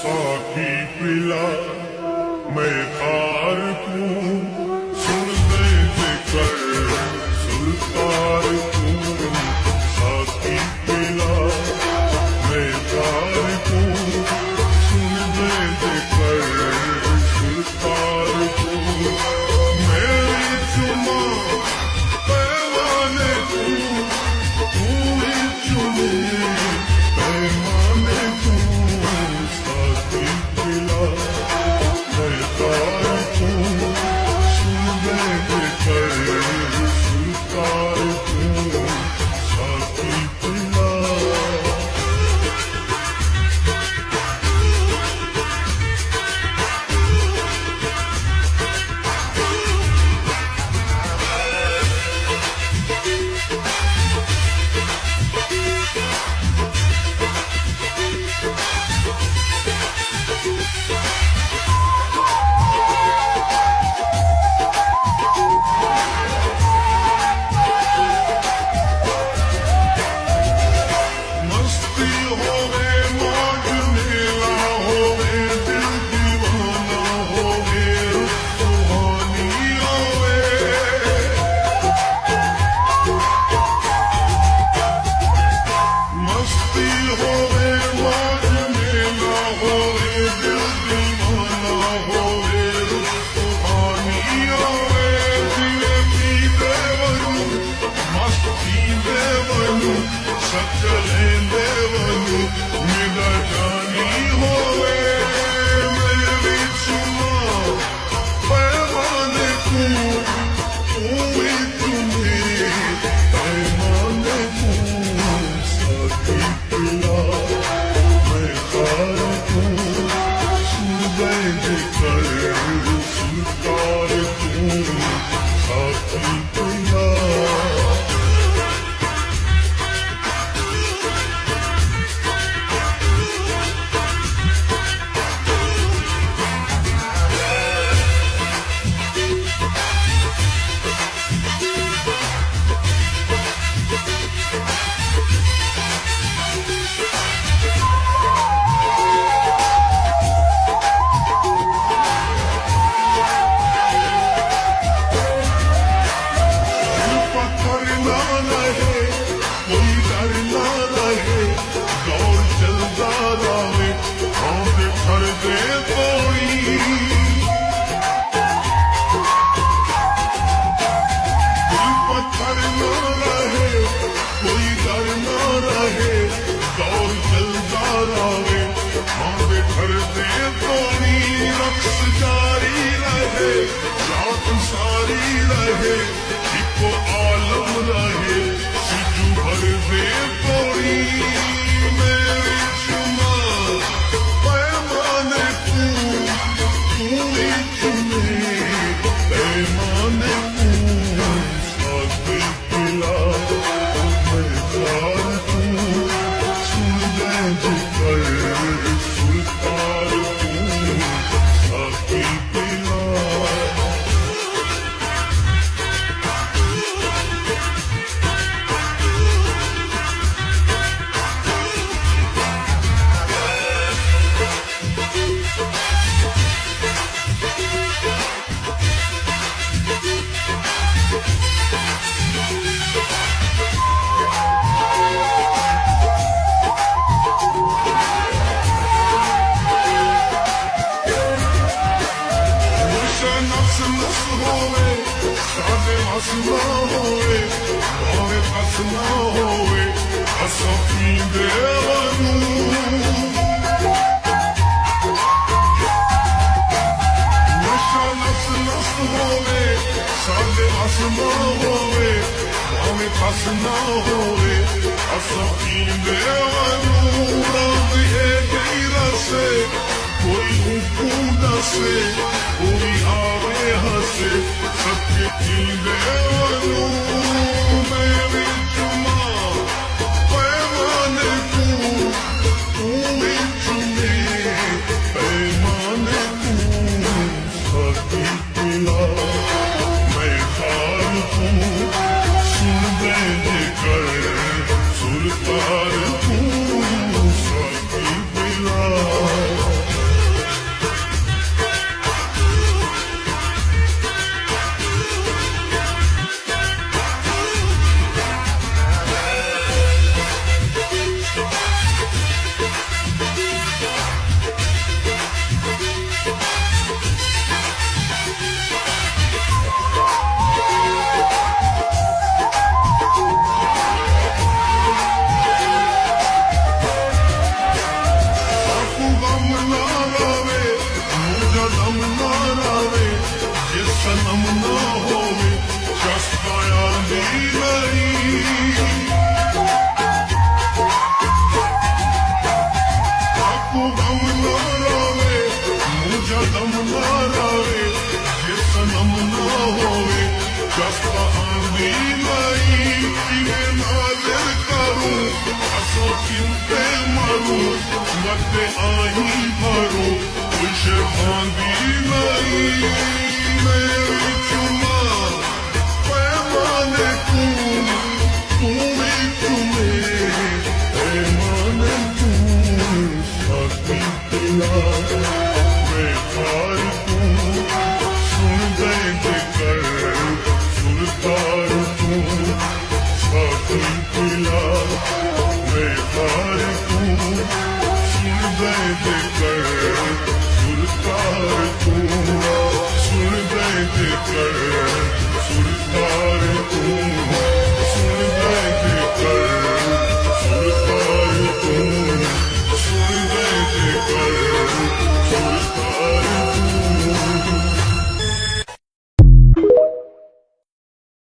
साकी पिला मैं हार हूँ सुन दे जिक्र सुल्तान हूँ साकी पिला मैं हार हूँ सुन दे जिक्र सुल्तान हूँ मेरी चुमा पैमाने तू ही चुने पैमाने तू साकी पिला मैं हार हूँ सुन दे जिक्र सुल्तान हूँ साकी पिला मस्ती होवे मौज मेला होवे दिल दीवाना होवे सुहानी होवे मस्ती होवे मौज मेला होवे दिल दीवाना होवे सुहानी होवे दिले पीते वनु मस्ती देवनु सकले देवनु मेरा जानी होवे मेरी चुमा पैमाने तू ही तुम्हें पैमाने तू साकी पिला मैं हार हूँ सुन दे जिक्र सुल्तान हूँ साकी पिला पत्थर ना रहे कोई डर ना रहे दौर चलता रहे आंखें भर दे कोई दिल पत्थर ना रहे कोई डर ना रहे दौर चलता रहे आंखें भर दे कोई रक्स जारी रहे रात सारी रहे इको आलम रहे सिजू भर दे कोई मेरी चुमा पैमाने तू ही चुने पैमाने तू साकी पिला मैं हार हूँ सुन दे जिक्र सुल्तान हूँ साकी पिला नफ्स नस होवे सादे हसना होवे भावे हसना होवे असां पींदे वनु नशा नफ्स नस होवे सादे हसना होवे भावे हसना होवे असां पींदे वनु रब ये गैर से कोई हुक्म दसे कोई आवे हसे सबके पींदे वनु मेरी चुमा पैमाने तू ही चुने पैमाने तू साकी पिला मैं हार हूँ सुन दे जिक्र सुल्तान हूँ साकी पिला ਹਸਤਾ ਆਂਦੀ ਨਹੀਂ ਕਿਵੇਂ ਨਾਜ਼ਰ ਕਰੂ ਅਸੋ ਕਿੰਤੇ ਮਰੂ ਮਤੇ ਆਹੀ ਭਰੂ ਕੁਛ ਆਂਦੀ ਨਹੀਂ ਮੇਰੀ ਚੁਮਾ ਪੈਮਾਨੇ ਤੂੰ ਵੀ ਚੁਮੇ ਪੈਮਾਨੇ ਤੂੰ ਸਾਥੀ ਤੇਰਾ ਮੈਂ ਹਾਰ ਤੂੰ ਸੁਣਦੇ ਜੇ ਕਰ ਸੁਰਤਾਰ ਤੂੰ ਸਾਥੀ ਤੇਰਾ ਮੈਂ ਹਾਰ ਤੂੰ ਸੁਣਦੇ ਜੇ ਕਰ ਸੁਰਤਾਰ ਤੂੰ ਸੁਣਦੇ ਜੇ ਕਰ ਸੁਰਤਾਰ ਤੂੰ